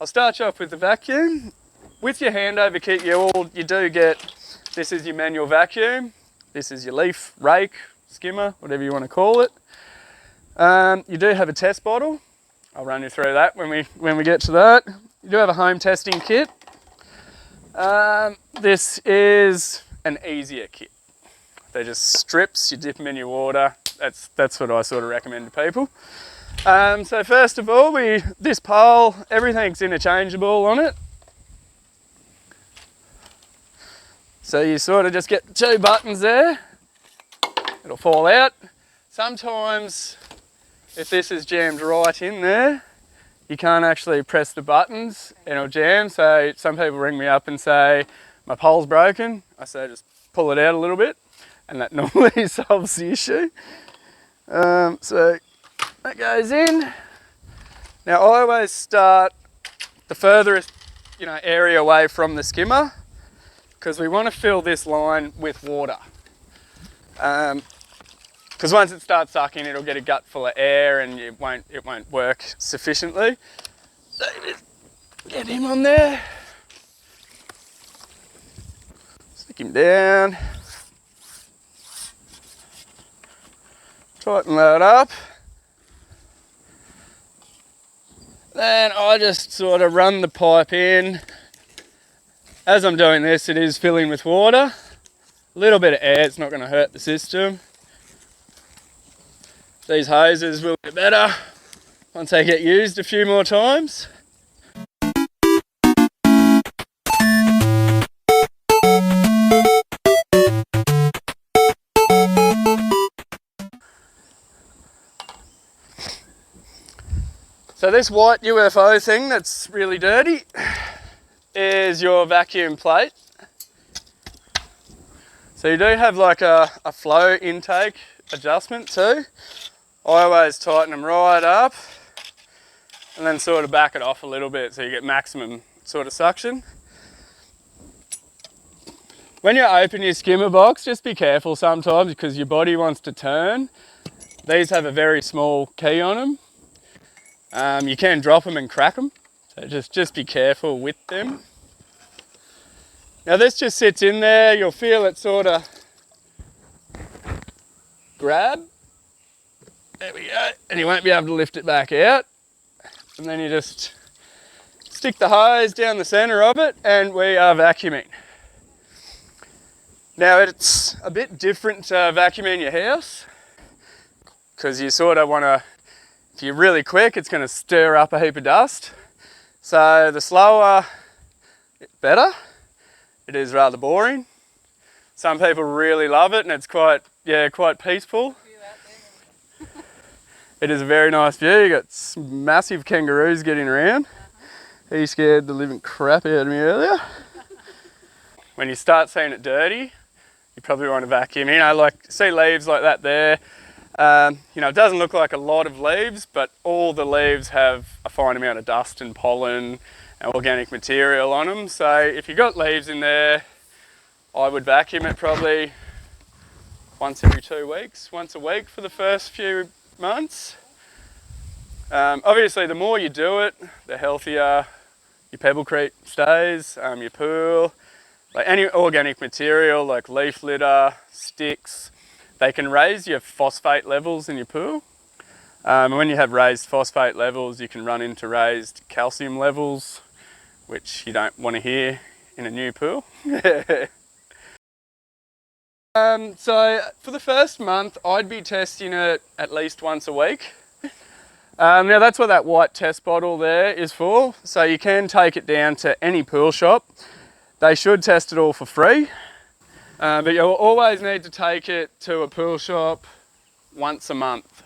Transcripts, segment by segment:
I'll start you off with the vacuum. With your handover kit, you do get, this is your manual vacuum, this is your leaf, rake, skimmer, whatever you want to call it. You do have a test bottle. I'll run you through that when we get to that. You do have a home testing kit. This is an easier kit. They're just strips, you dip them in your water. That's what I sort of recommend to people. So first of all, this pole, everything's interchangeable on it. So you sort of just get 2 buttons there. It'll fall out. Sometimes, if this is jammed right in there, you can't actually press the buttons and it'll jam. So some people ring me up and say, my pole's broken. I say just pull it out a little bit, and that normally solves the issue. So that goes in. Now I always start the furthest area away from the skimmer, because we want to fill this line with water. Because once it starts sucking, it'll get a gut full of air and it won't work sufficiently. So just get him on there. Stick him down. Tighten that up. Then I just sort of run the pipe in. As I'm doing this, it is filling with water. A little bit of air, it's not going to hurt the system. These hoses will get better once they get used a few more times. So this white UFO thing that's really dirty is your vacuum plate. So you do have like a flow intake adjustment too. I always tighten them right up and then sort of back it off a little bit so you get maximum sort of suction. When you open your skimmer box, just be careful sometimes because your body wants to turn. These have a very small key on them. You can drop them and crack them, so just be careful with them. Now this just sits in there, you'll feel it sort of grab. There we go, and you won't be able to lift it back out. And then you just stick the hose down the centre of it and we are vacuuming. Now it's a bit different to vacuuming your house because you sort of want to, if you're really quick, it's going to stir up a heap of dust. So the slower, better. It is rather boring. Some people really love it and it's quite peaceful. It is a very nice view. You got some massive kangaroos getting around. He scared the living crap out of me earlier. When you start seeing it dirty, you probably want to vacuum. Like see leaves like that there. It doesn't look like a lot of leaves, but all the leaves have a fine amount of dust and pollen and organic material on them. So if you've got leaves in there, I would vacuum it probably once every 2 weeks, once a week for the first few months. Obviously, the more you do it, the healthier your pebblecrete stays, your pool. Like any organic material like leaf litter, sticks, they can raise your phosphate levels in your pool. When you have raised phosphate levels, you can run into raised calcium levels, which you don't want to hear in a new pool. So for the first month, I'd be testing it at least once a week. Now that's what that white test bottle there is for. So you can take it down to any pool shop. They should test it all for free. But you'll always need to take it to a pool shop once a month.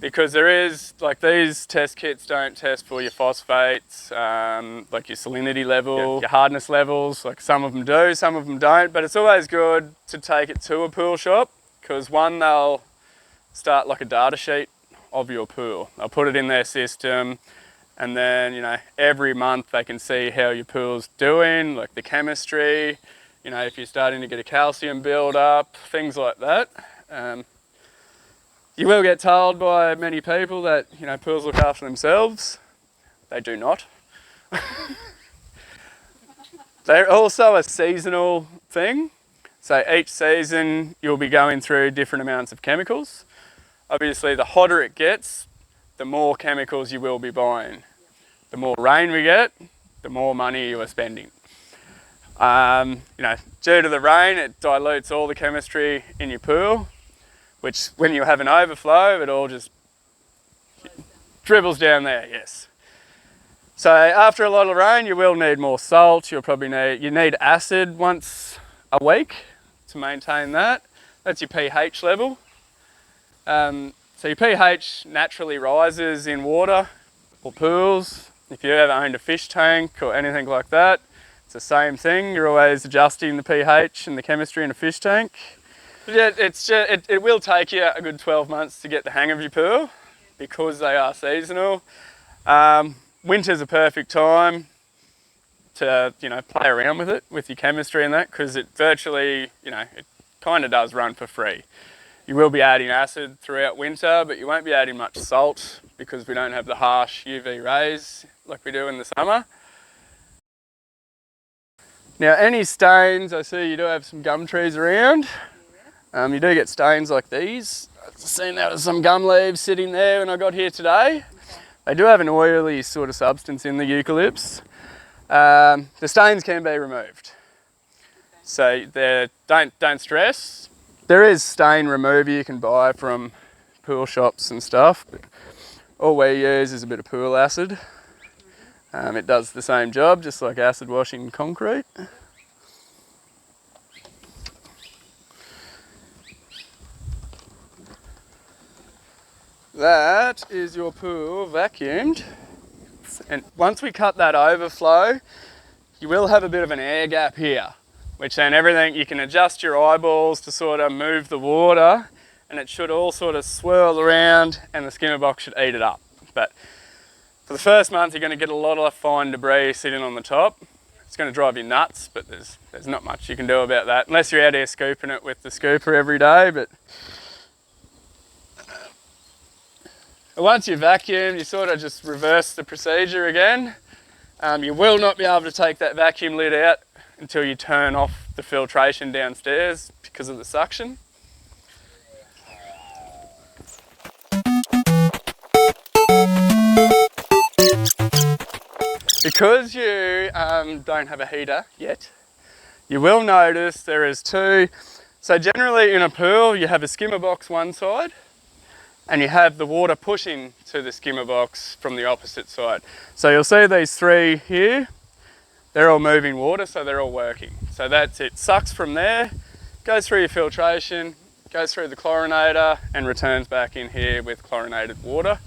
Because there is, like these test kits don't test for your phosphates, like your salinity level, your hardness levels, like some of them do, some of them don't, but it's always good to take it to a pool shop because one, they'll start like a data sheet of your pool. They'll put it in their system and then, every month they can see how your pool's doing, like the chemistry, if you're starting to get a calcium build up, things like that. You will get told by many people that, pools look after themselves. They do not. They're also a seasonal thing. So each season you'll be going through different amounts of chemicals. Obviously the hotter it gets, the more chemicals you will be buying. The more rain we get, the more money you are spending. Due to the rain, it dilutes all the chemistry in your pool, which when you have an overflow, it all just dribbles down there, yes. So after a lot of rain, you will need more salt. You need acid once a week to maintain that. That's your pH level. So your pH naturally rises in water or pools. If you ever owned a fish tank or anything like that, it's the same thing. You're always adjusting the pH and the chemistry in a fish tank. But yeah, it will take you a good 12 months to get the hang of your pool because they are seasonal. Winter's a perfect time to play around with it, with your chemistry and that, because it virtually, it kind of does run for free. You will be adding acid throughout winter, but you won't be adding much salt because we don't have the harsh UV rays like we do in the summer. Now, any stains, I see you do have some gum trees around. You do get stains like these. I've seen there was some gum leaves sitting there when I got here today. They do have an oily sort of substance in the eucalypts. The stains can be removed. So don't stress. There is stain remover you can buy from pool shops and stuff, but all we use is a bit of pool acid. It does the same job, just like acid washing concrete. That is your pool vacuumed. And once we cut that overflow, you will have a bit of an air gap here, which then you can adjust your eyeballs to sort of move the water, and it should all sort of swirl around and the skimmer box should eat it up. But for the first month, you're going to get a lot of fine debris sitting on the top. It's going to drive you nuts, but there's not much you can do about that, unless you're out here scooping it with the scooper every day. But once you vacuum, you sort of just reverse the procedure again. You will not be able to take that vacuum lid out until you turn off the filtration downstairs because of the suction. Because you don't have a heater yet, you will notice there is two. So generally in a pool, you have a skimmer box one side, and you have the water pushing to the skimmer box from the opposite side. So you'll see these three here, they're all moving water, so they're all working. So that's it, sucks from there, goes through your filtration, goes through the chlorinator, and returns back in here with chlorinated water.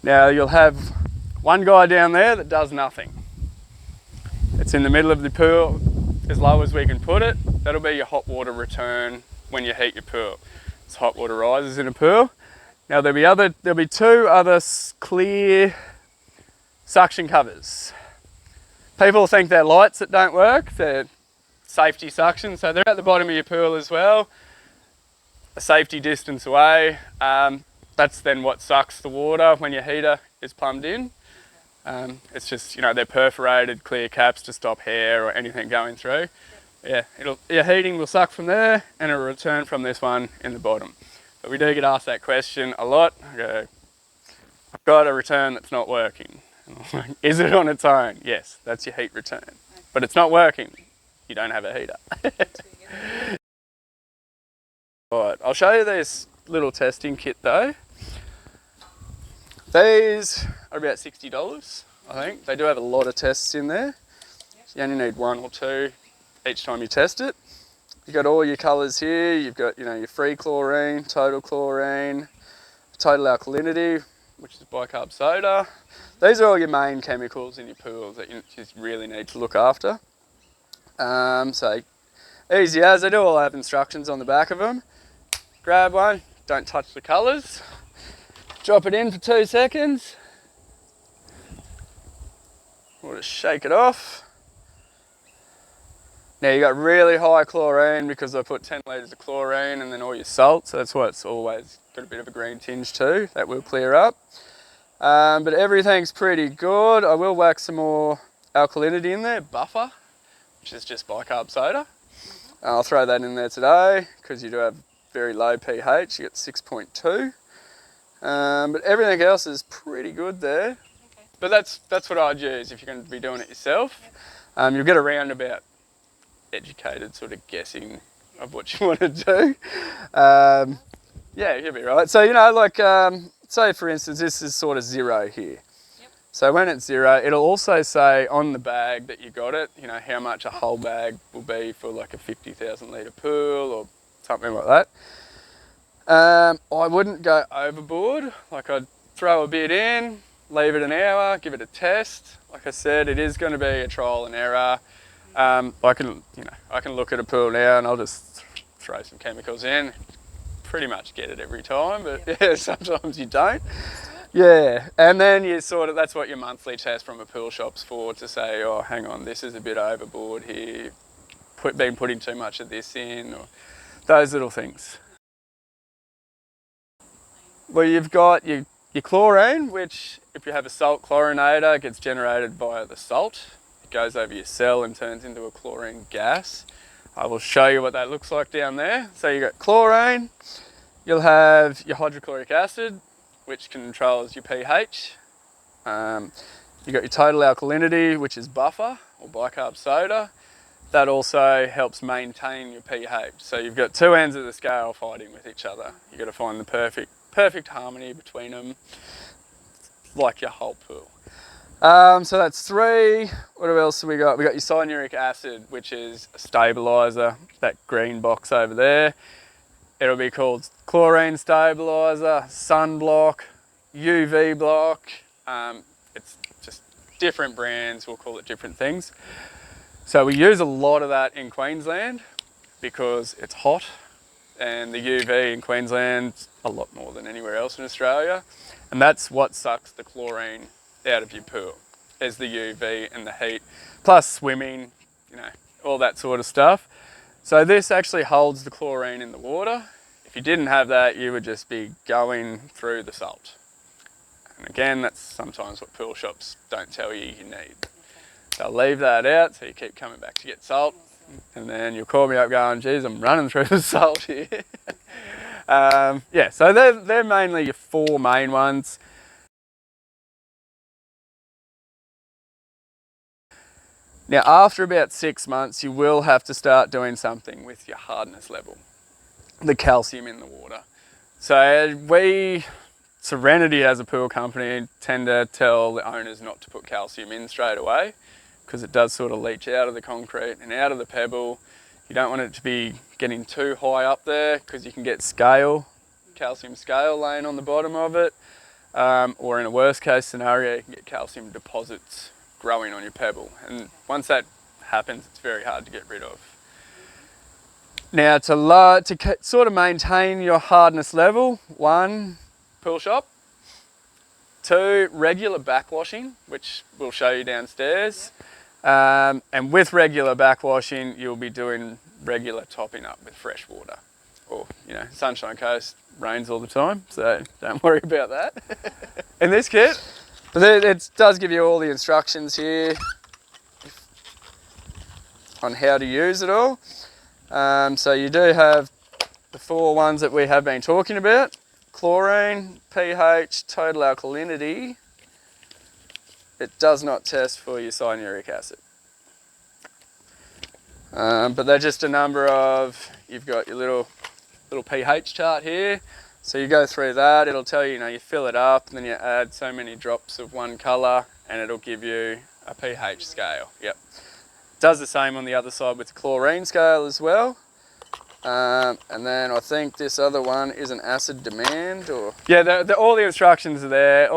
Now you'll have one guy down there that does nothing. It's in the middle of the pool, as low as we can put it. That'll be your hot water return when you heat your pool. It's hot water rises in a pool. Now there'll be two other clear suction covers. People think they're lights that don't work. They're safety suction, so they're at the bottom of your pool as well, a safety distance away. That's then what sucks the water when your heater is plumbed in. It's just, they're perforated clear caps to stop hair or anything going through. Yeah, your heating will suck from there and it'll return from this one in the bottom. But we do get asked that question a lot. I go, I've got a return that's not working. Is it on its own? Yes, that's your heat return. But it's not working. You don't have a heater. Alright, I'll show you this little testing kit though. These are about $60, I think. They do have a lot of tests in there. You only need one or two each time you test it. You've got all your colours here. You've got, your free chlorine, total chlorine, total alkalinity, which is bicarb soda. These are all your main chemicals in your pools that you just really need to look after. So easy as, they do all have instructions on the back of them. Grab one, don't touch the colours. Drop it in for 2 seconds. We'll just shake it off. Now you got really high chlorine because I put 10 litres of chlorine and then all your salt, so that's why it's always got a bit of a green tinge too. That will clear up. But everything's pretty good. I will whack some more alkalinity in there, buffer, which is just bicarb soda. I'll throw that in there today because you do have very low pH. You get 6.2. But everything else is pretty good there. Okay. But that's what I'd use if you're going to be doing it yourself. You'll get around about educated sort of guessing of what you want to do. Yeah, you'll be right. So, you know, like, say for instance, this is sort of 0 here. Yep. So when it's 0, it'll also say on the bag that you got it, you know, how much a whole bag will be for like a 50,000 litre pool or something like that. I wouldn't go overboard. Like, I'd throw a bit in, leave it an hour, give it a test. Like I said, it is going to be a trial and error. I can look at a pool now and I'll just throw some chemicals in. Pretty much get it every time, but yeah, sometimes you don't. Yeah, and then you sort of, that's what your monthly test from a pool shop's for, to say, oh, hang on, this is a bit overboard here. Been putting too much of this in, or those little things. Well, you've got your chlorine, which if you have a salt chlorinator, gets generated via the salt. It goes over your cell and turns into a chlorine gas. I will show you what that looks like down there. So you've got chlorine, you'll have your hydrochloric acid, which controls your pH. You've got your total alkalinity, which is buffer or bicarb soda. That also helps maintain your pH. So you've got two ends of the scale fighting with each other. You've got to find the perfect harmony between them, like your whole pool. So that's 3. What else have we got? We got your cyanuric acid, which is a stabilizer, that green box over there. It'll be called chlorine stabilizer, sunblock, UV block. It's just different brands, we'll call it different things. So we use a lot of that in Queensland because it's hot, and the UV in Queensland a lot more than anywhere else in Australia. And that's what sucks the chlorine out of your pool, is the UV and the heat, plus swimming, you know, all that sort of stuff. So this actually holds the chlorine in the water. If you didn't have that, you would just be going through the salt. And again, that's sometimes what pool shops don't tell you you need. They'll leave that out, so you keep coming back to get salt. And then you'll call me up going, geez, I'm running through the salt here. Yeah, so they're mainly your 4 main ones. Now, after about 6 months, you will have to start doing something with your hardness level, the calcium in the water. So we, Serenity as a pool company, tend to tell the owners not to put calcium in straight away because it does sort of leach out of the concrete and out of the pebble. You don't want it to be getting too high up there because you can get scale, calcium scale laying on the bottom of it. Or in a worst case scenario, you can get calcium deposits growing on your pebble. And once that happens, it's very hard to get rid of. Now, to sort of maintain your hardness level, 1, pool shop. 2, regular backwashing, which we'll show you downstairs. And with regular backwashing, you'll be doing regular topping up with fresh water. Or, you know, Sunshine Coast rains all the time, so don't worry about that. In this kit, it does give you all the instructions here on how to use it all. So you do have the 4 ones that we have been talking about: chlorine, pH, total alkalinity. It does not test for your cyanuric acid. But they're just a number of, you've got your little pH chart here. So you go through that, it'll tell you, you know, you fill it up and then you add so many drops of one colour and it'll give you a pH scale. Yep. Does the same on the other side with the chlorine scale as well. And then I think this other one is an acid demand, or yeah, all the instructions are there.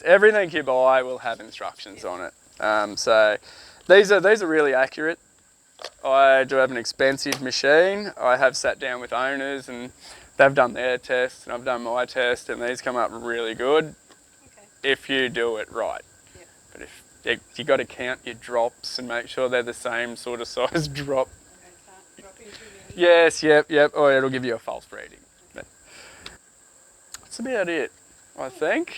Everything you buy will have instructions on it. So these are really accurate. I do have an expensive machine. I have sat down with owners and they've done their tests and I've done my test, and these come up really good if you do it right. Yep. But if you got to count your drops and make sure they're the same sort of size drop. Yes, yep, or it'll give you a false reading. But that's about it, I think.